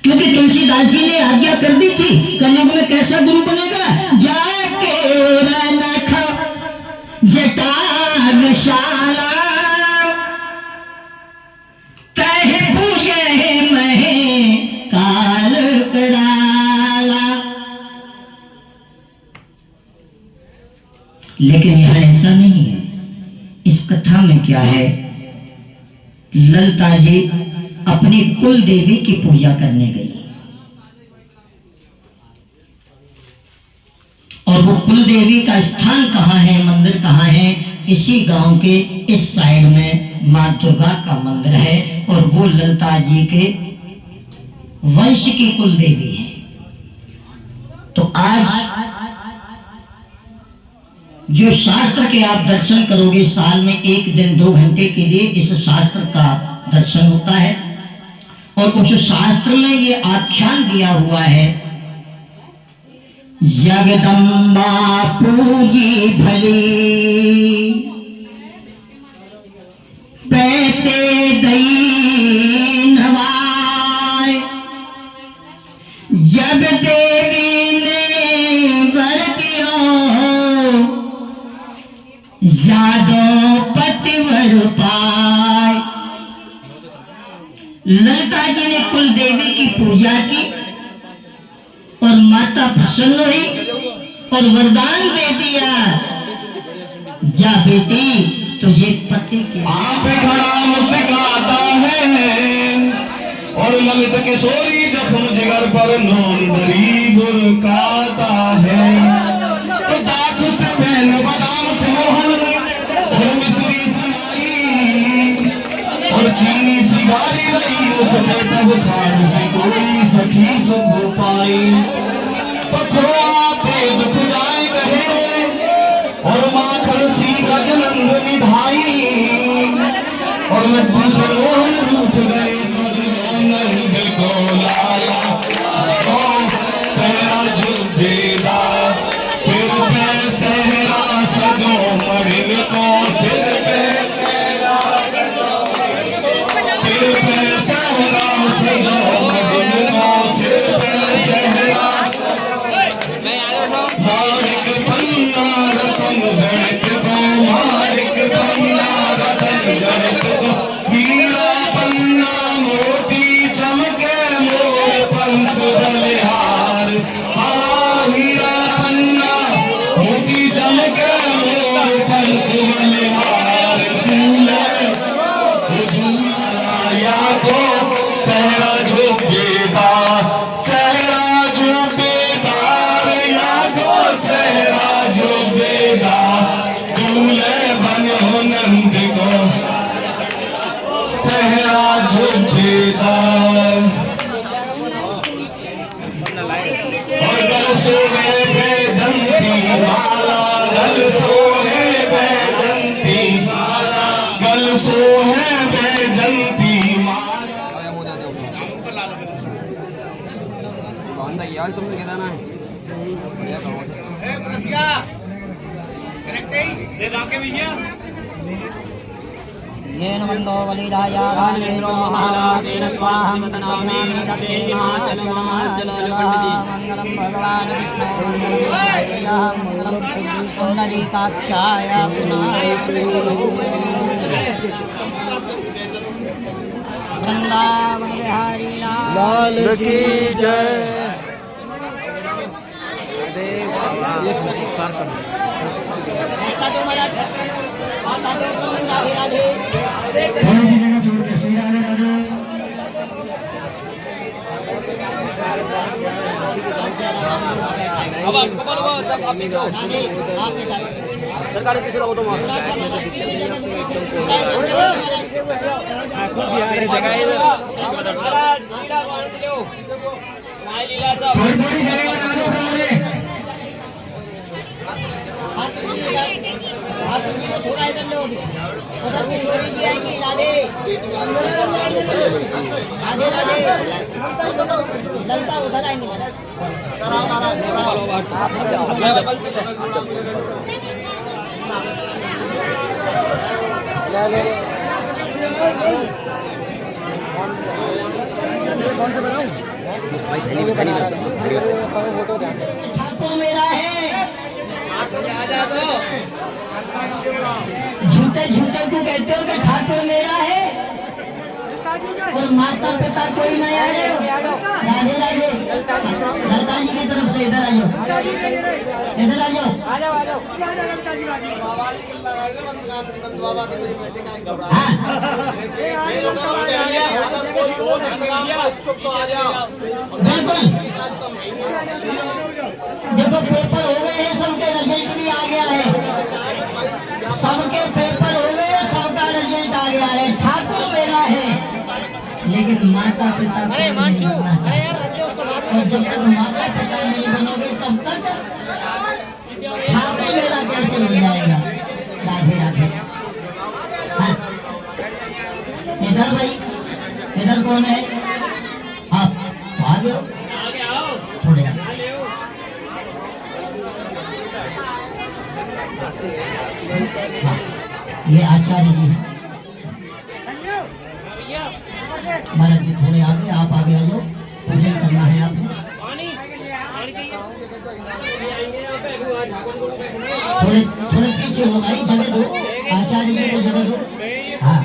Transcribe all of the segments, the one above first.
क्योंकि तुलसीदास जी ने आज्ञा कर दी थी कलयुग में कैसा गुरु बनेगा, जाके रखा जटागशाला कहे पूजे महे काल कराला। लेकिन यहां ऐसा नहीं है। इस कथा में क्या है, ललिता जी अपनी कुल देवी की पूजा करने गई और वो कुल देवी का स्थान कहाँ है, मंदिर कहाँ है, इसी गांव के इस साइड में मां दुर्गा का मंदिर है और वो ललिता जी के वंश की कुल देवी है। तो आज जो शास्त्र के आप दर्शन करोगे, साल में 1 दिन 2 घंटे के लिए इस शास्त्र का दर्शन होता है और उस शास्त्र में ये आख्यान दिया हुआ है, जगदम्बा पूजी भली पैते दई नवाय, जब देवी ने वर दियो जादो पतिवर पाय। ललिता जी ने कुल देवी की पूजा की और माता प्रसन्न हुई और वरदान दे दिया, जा बेटी तुझे पति के आप खड़ा मुस्काता है और ललित किशोरी जख्म जिगर पर नौन दरी बुरकाता है। तो दाख से बहन बादाम से मोहन और मिश्री सनाई और चीनी सी गारी रही उठते तब खान से कोई सखी सुख पाई। पखरो आते दुख जाए कहे और माखन सी गजनंद निभाई और लड्डू से मोहन रूठ गए नंद को लाया। सहरा जुबेदा सिर पे सहरा सजो मर्द को सिर पे सहरा सजो मर्द को सिर पे सहरा। मारिक पन्ना रतन गणित को मारिक पन्ना रतन गणित को हीरा पन्ना मोती चमके मोर पंख बलिहार। हाँ हीरा पन्ना मोती चमके मोर पंख बलिहार। या तो सहरा झुकेगा सहरा झुकेदार, या तो सहरा झुकेगा दूल्हे बनो नंद को सहरा झुकेदार। और गल सोने पे जंती माला, गल सोने पे जंती माला, गल सोने पे जंती माला। तुमने कहना है येन वन्दो बलिराजा राजेन्द्रो महाराजेन त्वाहं नमामि दक्षिणाचलमाचलः। मङ्गलं भगवान् विष्णु मङ्गलं पुण्डरीकाक्षाय वृंदावन बिहारी लाल की जय। सरकार पीछे दबो तुम थोड़ा इधर लो, उधर किशोरी जी आएंगी। राधे राधे राधे, ललिता उधर आएंगी। कौन से बनाऊं? ठाकुर मेरा है। झूठे झूठे को कहते हो कि ठाकुर मेरा है और माता पिता कोई नहीं आ रहे हो। राधे राधे। ललता जी की तरफ से इधर आ जाओ, इधर आ जाओ। बिल्कुल। देखो पेपर हो गए हैं, सबके रिजल्ट भी आ गया है, सबके पेपर हो गए, सबका रिजल्ट आ गया है। ठाकुर मेरा है लेकिन माता पिता को नहीं बनना है। और जब तक माता पिता नहीं बनोगे तब तक ठाकुर मेरा कैसे हो जाएगा। राधे राधे। हाँ। इधर भाई, इधर कौन है? आप आ गए हो? थोड़े हाँ। ये आचार्य जी हैं। महाराज जी थोड़े आगे, आप आगे आ जाओ, पूजन करना है आपको। थोड़े थोड़े पीछे हो भाई, जगह दो आचार्य जी को, जगह दो। हाँ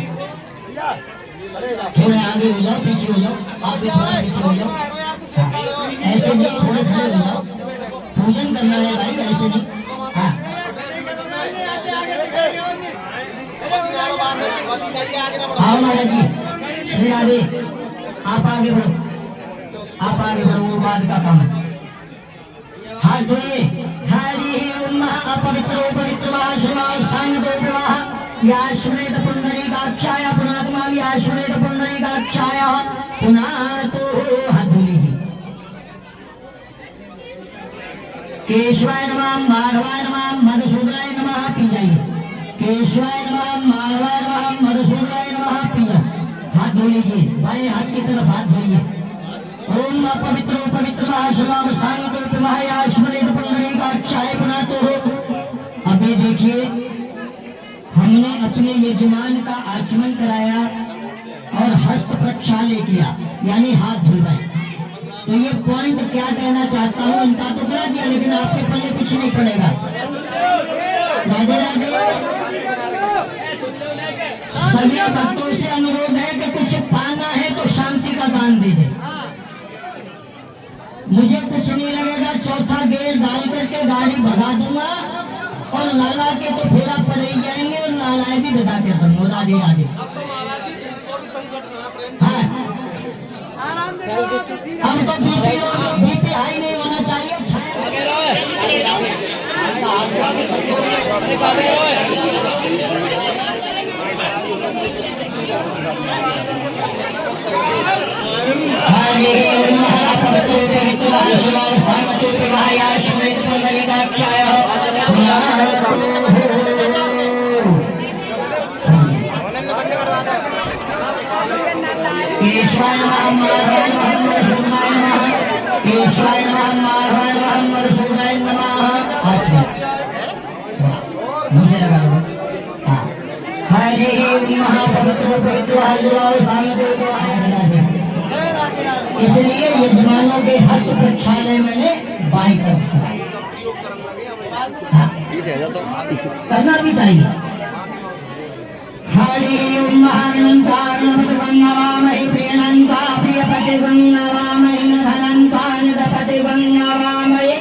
थोड़े आगे हो जाओ, पीछे हो जाओ, आप भी थोड़ा पीछे हो जाओ। हाँ ऐसे नहीं, थोड़े खड़े हो जाओ, पूजन करना है भाई, ऐसे नहीं। हाँ आओ महाराज जी, श्री राधे। आप आगे बढ़ो, आप आगे बढ़ो, वो बाद का काम है। हाथ धोइए। हरि ओम अपवित्रो पवित्रवा श्रीवास्थान दो विवाह याश्वेत पुंडरीकाक्षाय पुनात्मा याश्वेत पुंडरीकाक्षाय पुनातो। हाथ धो लीजिए। केशवाय नमः, माधवाय नमः, मधुसूदनाय नमः। पी जाइए। केशवाय नमः, माधवाय नमः, मधुसूदनाय नमः। पी जाओ। हाथ धो लीजिए, बाएं हाथ की तरफ हाथ धोइए। ओम पवित्रो पवित्र शिवावस्थान तो पिवायाश्वरेत पुंडरीकाक्षाय पुनातो। अभी देखिए, हमने अपने यजमान का आचमन कराया और हस्त प्रक्षाल्य किया, यानी हाथ धुलवाए। तो ये पॉइंट क्या कहना चाहता हूँ, इनका तो करा दिया लेकिन आपके पल्ले कुछ नहीं पड़ेगा। राधे राधे। सभी भक्तों से अनुरोध है कि कुछ पाना है तो शांति का दान दे दे। मुझे कुछ नहीं लगेगा, चौथा गेयर डाल करके गाड़ी भगा दूंगा और लाला के तो फेरा पड़ ही जाएंगे और लालाए भी भगा के दूंगा। राधे राधे। हाँ हम तो बीपी हाई नहीं होना चाहिए। केशवाय नमः, माधवाय नमः, मधुसूदनाय नमः। केशवाय नमः, माधवाय नमः, मधुसूदनाय नमः। अच्छा मुझे लगा हरे महापवित्र इसलिए यजमानों के हस्त प्रक्षालय मैंने बाई तरफ करना भी चाहिए। हरि ओम महानंतानमहि प्रियनंता प्रियपति गंगावामहि नधनंतान दपति गंगावामहि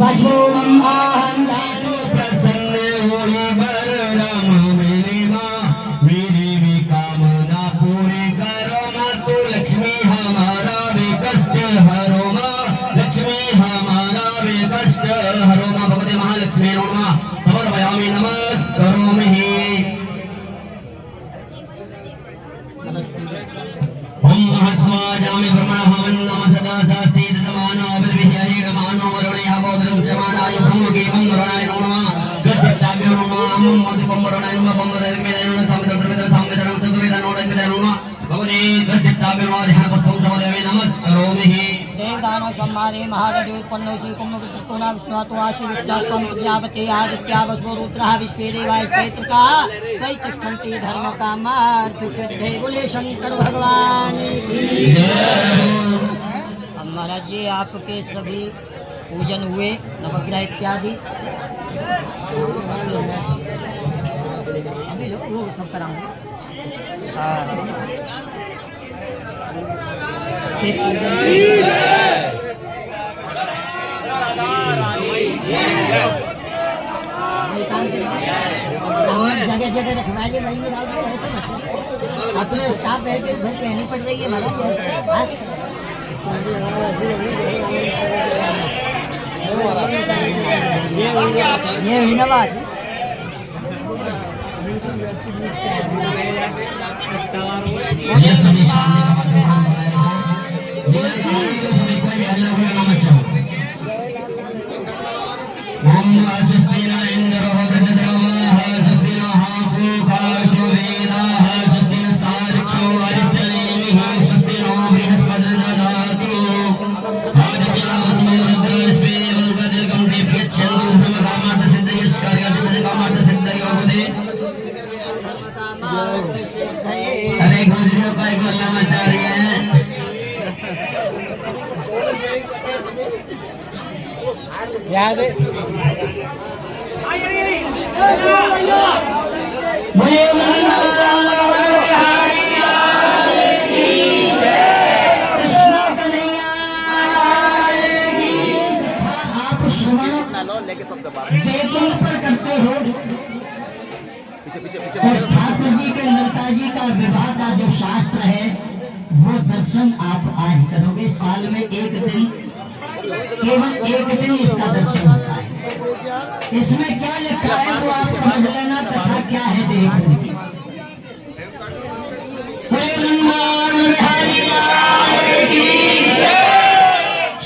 वशोम आहं दानो प्रसन्न होई बर राम मेरी माँ मेरी भी कामना पूरी करो माँ। तो लक्ष्मी हमारा भी कष्ट हरो माँ, लक्ष्मी हमारा भी कष्ट हरो माँ। भगवते महालक्ष्मी नमः समर्पयामि नमस्करोमि। ओम महात्मा जामि ब्रह्मणः वन्दनं सदा शास्ति तमानो विद्विहरि गमानो वरुणः बोधं समानाय ब्रह्मके मंगलाय नमः। गच्छताभ्यो नमः मधुपमरणाय नमः पमरणाय नमः समदर्पणं समदरं चतुर्वेदान नोडंकदाय नमः। भगवते गच्छताभ्यो नमः ध्यानपत्रं समदयामि नमस्करोमि। देवदानव सम्माने महादेव उत्पन्नो श्री कुम्भकर्तुना विष्णुतो आशि विष्णात्म प्रजापते आदित्या वसवो रुद्रः विश्वे देवाय चैत्रका वै तिष्ठन्ति धर्म कामार्थ सिद्धे। बोले शंकर भगवान की जय। महाराज जी आपके सभी पूजन हुए नवग्रह इत्यादि अभी वो सब कराऊंगा। हाँ फिर पूजन जगह जगह रखवाइए भाई मेरा ऐसे अपने स्टाफ है कि फिर कहनी पड़ रही है महाराज ये हुई ना बात। ये सभी सामने ओम स्वस्तिना इंद्रो गजदेवः स्वस्तिना पूषा विश्ववेदाः स्वस्तिन स्तार्क्ष्यो अरिष्टनेमिः स्वस्तिनो बृहस्पतिर्दधातु आदित्यावस्मो रुद्रस्मे वल्पतिर्गं देभ्यच्छन्तु समकामार्थसिद्धयस्कार्यसिद्धकामार्थसिद्धयोगुदे अरे गुरुजियों का एक अल्लाह मचा रही है। याद है आप श्रवण लेके सब दबा बेतुल पर करते हो पीछे पीछे पीछे और ठाकुर जी के ललिता जी का विवाह का जो शास्त्र है वो दर्शन आप आज करोगे। साल में एक दिन, केवल एक दिन इसका दर्शन होता है। इसमें क्या लिखा है वो आप समझ लेना तथा क्या है देख लीजिए।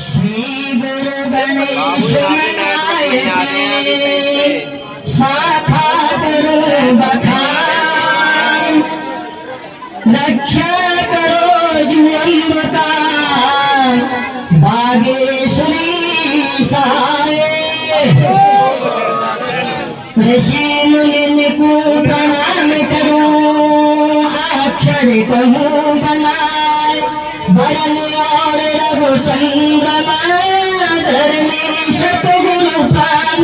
श्री गुरु गणेश शाखा करो बखान रक्षा करो जुअम्बका बागेश्वरी सहाय ऋषि मुनि को प्रणाम करो अक्षर कहूँ बनाए वरण और रघुचंद्रमा धरनी सतगुरु पान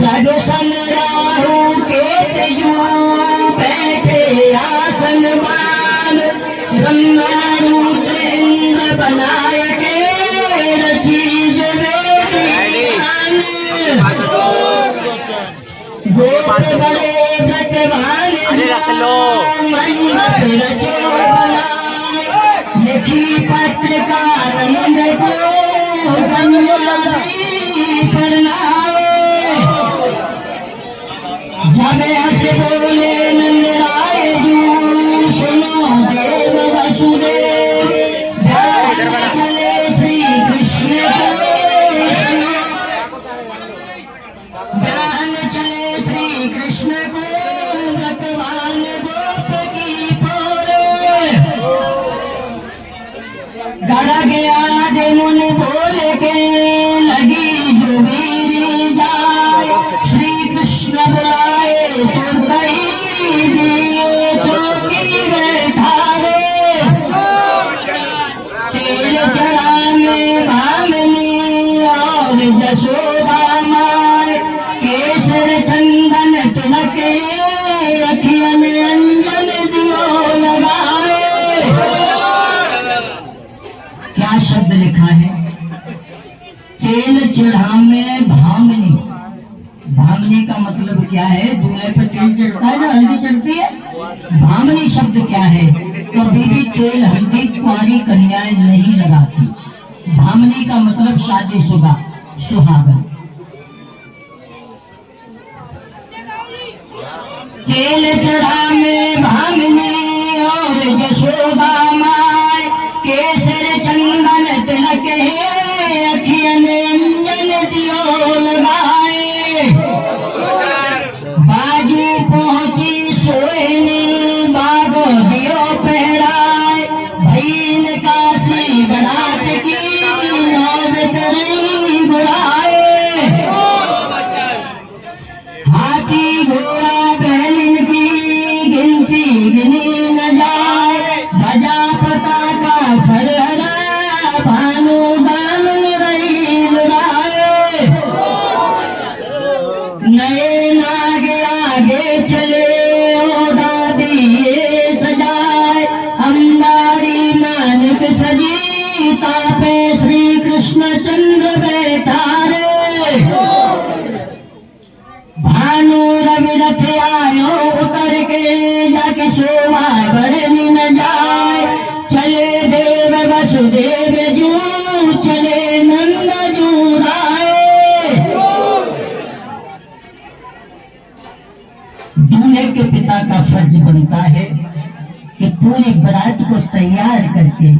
जगसन राहु केतु बैठे आसन मान ब्रह्मा रुद्र इंद्र बनाए के रचीज गोप बड़े भगवान मंडप रचो बनाए लिखी पत्रकार नंद को पर जब ऐसे बोले नंद राय जू सुनो देव वसुदेव ध्यान चले श्री कृष्ण ध्यान चले श्री कृष्ण को भगवान गोप की पोरे गड़ा गया मुनि बोल के लगी जुबीरी जाए श्री कृष्ण बुलाए तो कहीं दिए चौकी बैठारे तेल चढ़ा में भामनी और जशोदा माए केसर चंदन तिलके अखियन अंजन दियो लगाए। क्या शब्द लिखा है? तेल चढ़ा में भामनी। भामनी का मतलब क्या है? दूल्हे पर तेल चढ़ता है ना, हल्दी चढ़ती है। भामनी शब्द क्या है? कभी भी तेल हल्दी कुंवारी कन्याएं नहीं लगाती। भामनी का मतलब शादीशुदा, सुहागन। तेल चढ़ा में भामनी और जशोदा माय केसर चंदन तिलक है अखियन अंजन दियो लगाए बाजू पहुंची सोहनी बागो दियो पहराए भईन काशी बरात की नौद करी बुलाए हाथी घोड़ा बैलिन की नाग आगे चले ओ दादी ये सजाए, अंबारी मानक सजी तापे श्री कृष्ण चंद्र बैठा रे। भानु रवि रथ आयो उतर के जाके शोभा बरनी न जाए, चले देव वसुदेव जू चले नंद जू राय। दूल्हे के पिता का फर्ज बनता है कि पूरी बारात को तैयार करके,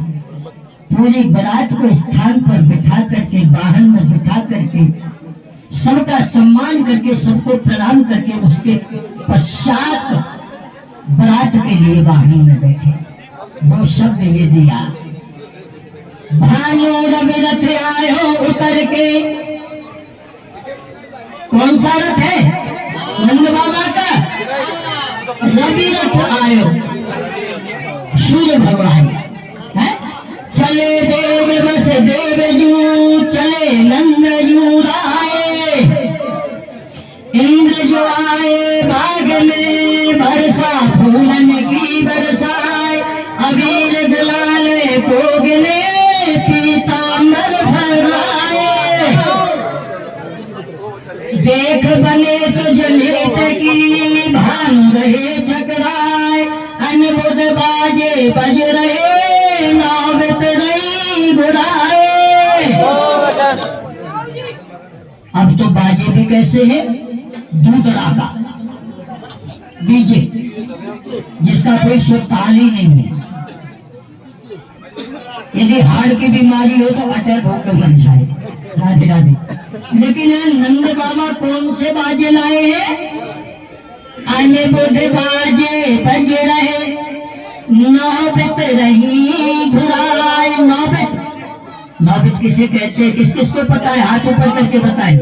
पूरी बारात को स्थान पर बिठा करके, वाहन में बिठा करके, सबका सम्मान करके, सबको प्रणाम करके, उसके पश्चात बारात के लिए वाहन में बैठे। वो शब्द ये दिया, भानु रवि रथ आयो उतर के। कौन सा रथ है? नंद बाबा का रवि रथ आयो, सूर्य भगवान है। चले देव बस देव जू चले नंद जू राय, इंद्र जो आए बाग में बरसा फूलन की बरसाए, अबीर गुलाल को गिने पीतांबर फहराए। देख बने तो जनेत की भानु रहे चकराए, अनबुध बाजे बज रहे नौबत रही गुराए। अब तो बाजे भी कैसे है? दूधड़ा का डीजे, जिसका कोई सुरताल ही नहीं है। यदि हार्ट की बीमारी हो तो अटैक होकर मर जाए। राधे राधे। लेकिन नंद बाबा कौन से बाजे लाए हैं? अनबुध बाजे बज रहे नौबत रही घुराए। नौबत, नौबत किसे कहते हैं? किस किस को पता है? हाथ ऊपर करके बताए।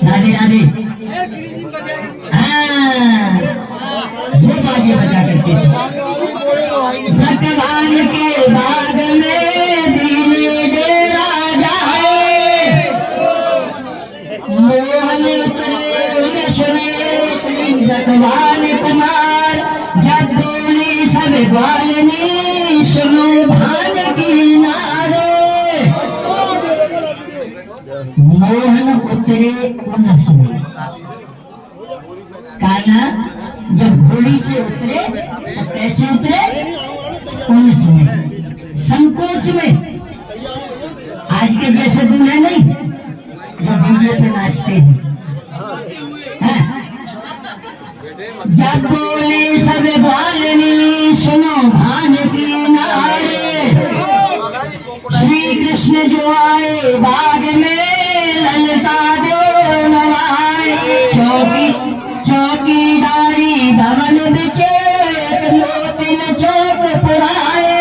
राधे राधे। हाँ, वो बाजे बजा करके भगवान के बाग में दीने डेरा जाए, मोहन उतरे उन्हें सुने श्री भगवान कुमार, जब बोली सब ग्वालनी सुनो भान की नारे। मोहन उतरे उन समय, कान्हा जब घोड़ी से उतरे तो कैसे उतरे? उन समय संकोच में, आज के जैसे दूल्हे नहीं जो डीजे पे नाचते हैं। जब बोले सब ग्वालनी सुनो भान की नारे, श्री कृष्ण जो आए बाग में ललता दे नवाए, चौकीदारी भवन बिचे मोतिन चौक पुराए,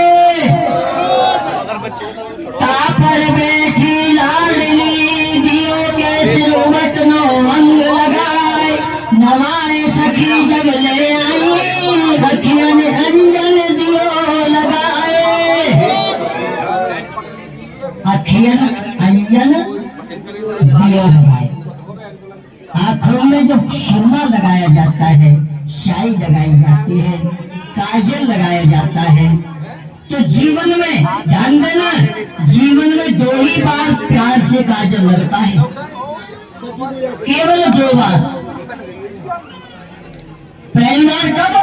तापर बैठी लाडली दियो के सिलवट नो अंग लगाए, नवाए सखी जब ले आई अखियन अंजन दियो लगाए। अखियन अंजन दियो लगाए। आंखों में जब सुरमा लगाया जाता है, स्याही लगाई जाती है, काजल लगाया जाता है, तो जीवन में ध्यान देना, जीवन में 2 ही बार प्यार से काजल लगता है, केवल 2 बार। पहली बार कब?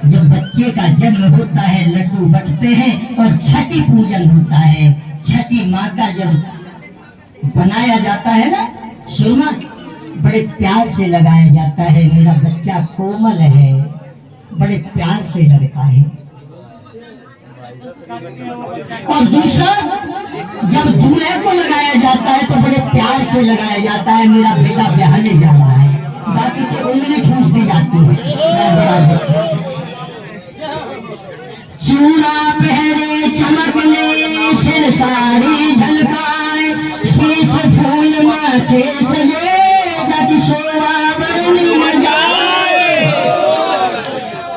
जब बच्चे का जन्म होता है, लड्डू बटते हैं और छठी पूजन होता है। छठी माँ का जब बनाया जाता है ना सुरमा, बड़े प्यार से लगाया जाता है। मेरा बच्चा कोमल है, बड़े प्यार से लगता है। और दूसरा, जब दूल्हे को लगाया जाता है तो बड़े प्यार से लगाया जाता है, मेरा बेटा ब्याहने जा रहा है। बाकी तो उंगली ठूस दी जाती है। चूड़ा पहरे चमकने सिर साड़ी झलकाए, शीश फूल माथे सजे जाति शोभा बरनी न जाए,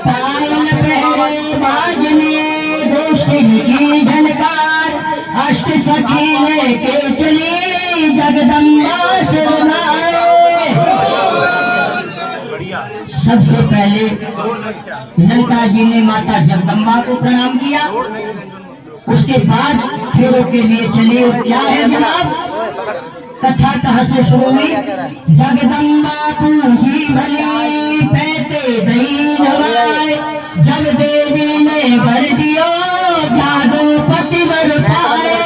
पायल पहरे बाजने दोस्तिन की झनकार, अष्ट सखी लेके चली जगदम्बा सिरनाए। सबसे पहले ललिता जी ने माता जगदम्बा को प्रणाम किया, उसके बाद फेरों के लिए चले। और क्या है जनाब, कथा कहाँ से शुरू हुई? जगदम्बा पूजी भली पैते दई नवाए, जब देवी ने वर दियो जादू पति वर पाए।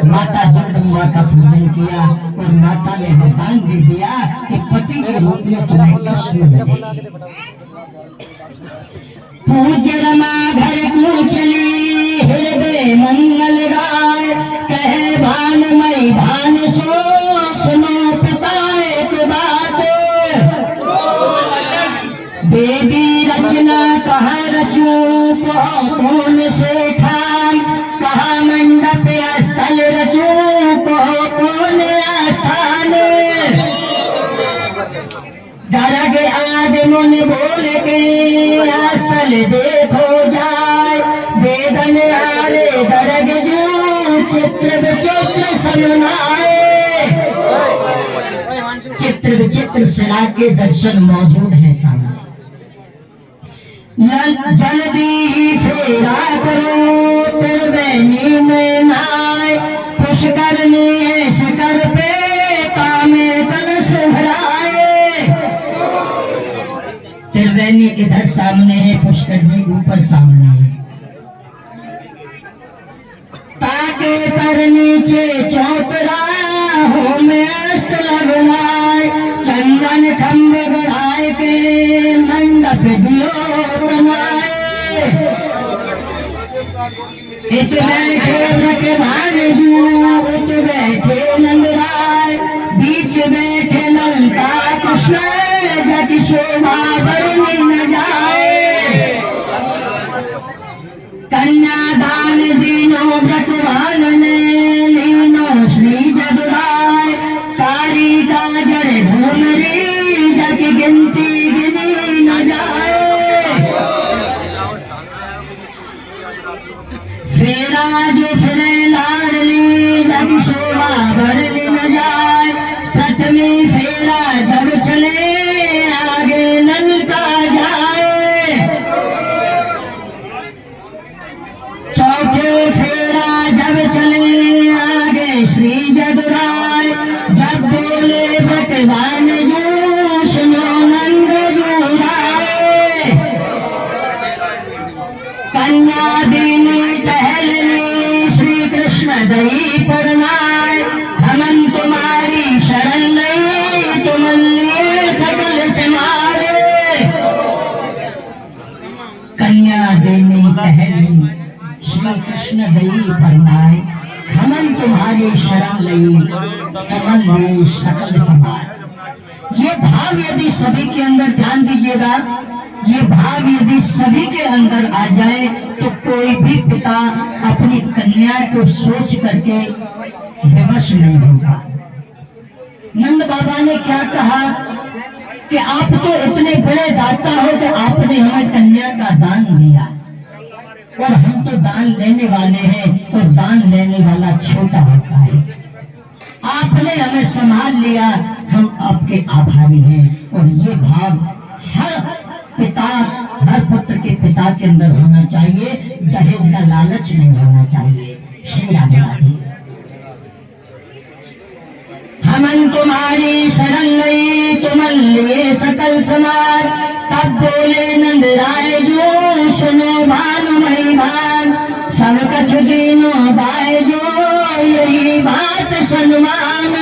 माता जगदम्बा का पूजन किया और माता ने वरदान दे दिया कि पति के रूप में तुम्हें कृष्ण मिले। पूज्य रमा घर कूचली हृदय मंगल गाय, कहे भान मई भान सो सुनो पिता एक बात। देवी रचना कहा रचूं कहो कौन से ठाम, कहा मंडप स्थल रचूं कहो कौन आस्थान। दरग आदमुन बोल के स्थल देखो जाए, वेदन आले दरग जू चित्र विचित्र समुनाए। चित्र विचित्र शिला के दर्शन मौजूद हैं सामने। जल्दी ही फेरा करो त्रिवेणी में नाय, पुष्कर ने शिखर पे कामे कलश भराए। त्रिवेणी इधर सामने है, पुष्कर जी ऊपर सामने है। ताके पर नीचे चौतरा में अस्त लगवाए, चंदन खम्भ गढ़ाए के मंडप दियो बनाए। इत बैठे भगवान जू उत बैठे नंदराय, बीच बैठे ललता कृष्ण जग शोभा बरनी न जाए। कन्यादान दीनो व्रतवान ने लीनो श्री जदुराय, कारी का जड़ भूमरी जग गिनती गिनी न जाए। फेरा जो फिरे लाडली जग शोभा बरनी न जाए, प्रथमी फेरा जब चले आगे ललका जाए। चौथे फेरा जब चले आगे श्री जदुराय, जब बोले भगवान जू सुनो नंद जूराए। कन्या दीनी टहलनी श्री कृष्ण दई परनाय, हमन तुम्हारी शरण नहीं तुम लिए सकल समारे। कन्या देनी टहलनी श्री कृष्ण दई परनाय, हमन तुम्हारी शरण लई तुम लिए सकल समारे। ये भाव यदि सभी के अंदर, ध्यान दीजिएगा, ये भाव यदि सभी के अंदर आ जाए तो कोई भी पिता अपनी कन्या को सोच करके विवश नहीं होगा। नंद बाबा ने क्या कहा कि आप तो इतने बड़े दाता हो कि आपने हमें कन्या का दान दिया, और हम तो दान लेने वाले हैं, और दान लेने वाला छोटा होता है। आपने हमें संभाल लिया, हम आपके आभारी हैं। और ये भाव हर पिता, हर पुत्र के पिता के अंदर होना चाहिए। दहेज का लालच नहीं होना चाहिए। श्री राम राधे। हमन तुम्हारी शरण लई तुम लिए सकल समार, तब बोले नंद राय जो सुनो भानुमई भान, सब कछ दीनो बाय जो यही बात सन्मान।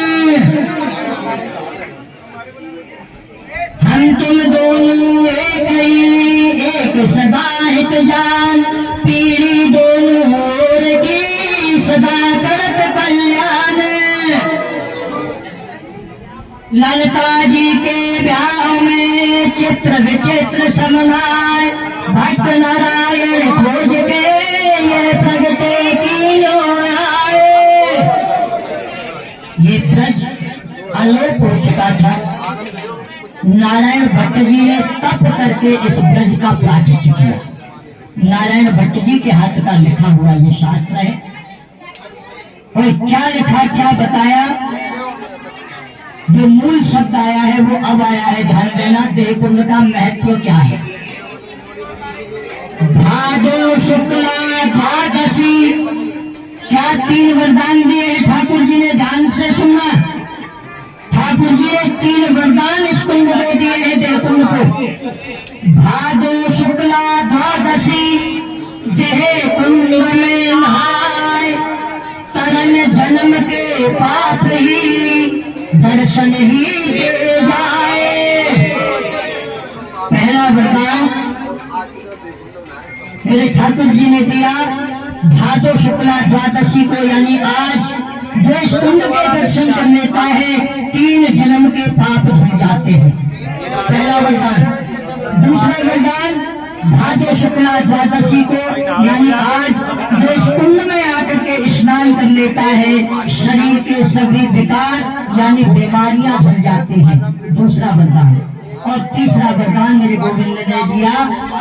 हम तुम दोनों एक ही एक सदा हित जान, पीढ़ी दोनों ओर की सदा करत कल्याण। ललिता जी के ब्याह में चित्र विचित्र समनाय, भक्त नारायण खोज के ये प्रगटे कीनो आए। ये ब्रज आलोक हो चुका था। नारायण भट्ट जी ने तप करके इस ब्रज का प्राचित्य किया। नारायण भट्ट जी के हाथ का लिखा हुआ ये शास्त्र है। और क्या लिखा, क्या बताया जो मूल शब्द आया है वो अब आया है, ध्यान देना। देह कुंड का महत्व क्या है? भादो शुक्ला द्वादशी, क्या 3 वरदान दिए हैं ठाकुर जी ने? ध्यान से सुनना, ठाकुर जी ने 3 वरदान इस कुंड को दिए हैं, देह कुंड को। भादो शुक्ला द्वादशी, देह कुंड में नहाए, तरन जन्म के पाप ही दर्शन ही दे जाए। पहला वरदान मेरे ठाकुर जी ने दिया, भादो शुक्ला द्वादशी को, यानी आज जो इस कुंड के दर्शन कर लेता है 3 जन्म के पाप धुल जाते हैं। पहला वरदान। दूसरा वरदान, भादो शुक्ला द्वादशी को, यानी आज जो इस कुंड में आकर के स्नान कर लेता है शरीर के सभी विकार यानी बीमारियां धुल जाती हैं। दूसरा वरदान। और तीसरा वरदान मेरे गोविंद ने दिया,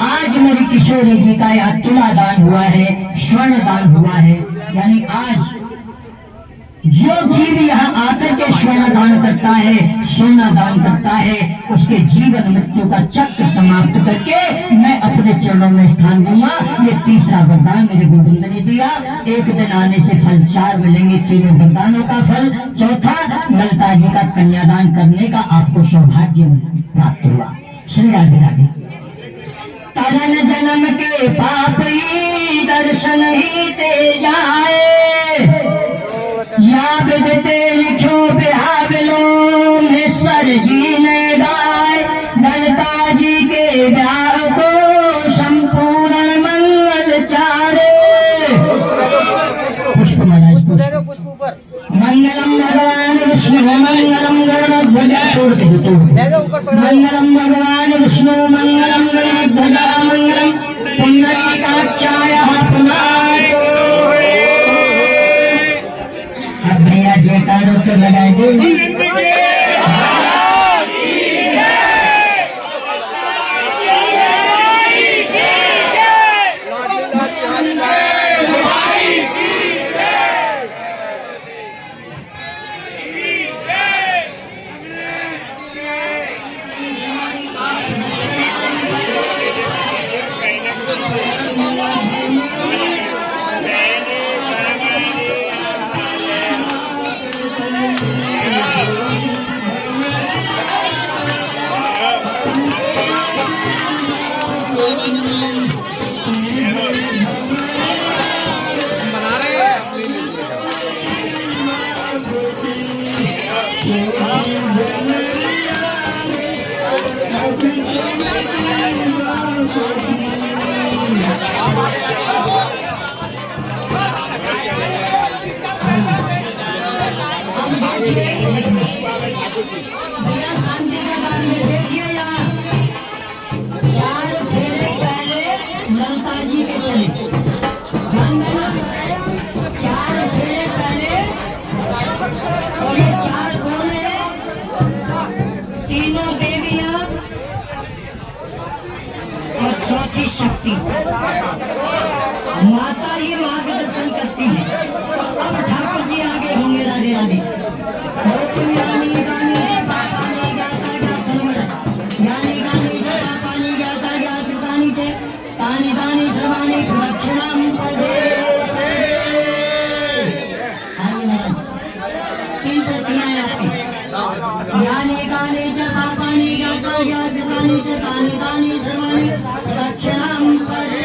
आज मेरी किशोरी जी का यहाँ तुला दान हुआ है, स्वर्ण दान हुआ है, यानी आज जो जीव यहाँ आकर के स्वर्ण दान करता है, सोना दान करता है, उसके जीवन मृत्यु का चक्र समाप्त करके मैं अपने चरणों में स्थान दूंगा। ये तीसरा वरदान मेरे गोविंद ने दिया। एक दिन आने से फल 4 मिलेंगे, तीनों वरदानों का फल। चौथा, ललिता जी का कन्यादान करने का आपको सौभाग्य प्राप्त हुआ। श्री राधे राधे। तरन जन्म के पाप ही दर्शन ही दे जाए, या विदते लिखो बिहाबिलो में सर जी ने गाए, ललिता जी के ब्याह को संपूर्ण मंगल चारे। पुष्प महाराज, पुष्प ऊपर मंगलम भगवान विष्णु मंगलम गरुड़ध्वज, तोड़ मंगलम भगवान विष्णु मंगलम गरुड़ध्वज मंगलम पुंडरीकाक्षायः पुनातो। अब भैया जयकारों तो लगाए दो। शक्ति माता ही मार्गदर्शन करती है। अब ठाकुर जी आगे होंगे राधे राधे। यानी गानी पापानी जाता गया श्रवण, यानी गानी जय पापानी जाता गया कृपानी जय, तानी दानी श्रवाणी प्रदक्षिणाम पदे। तीन प्रतिक्रियाएं आपकी, यानी गानी जय पापानी जाता गया कृपानी जय, तानी दानी श्रवाणी प्रदक्षिणाम पदे।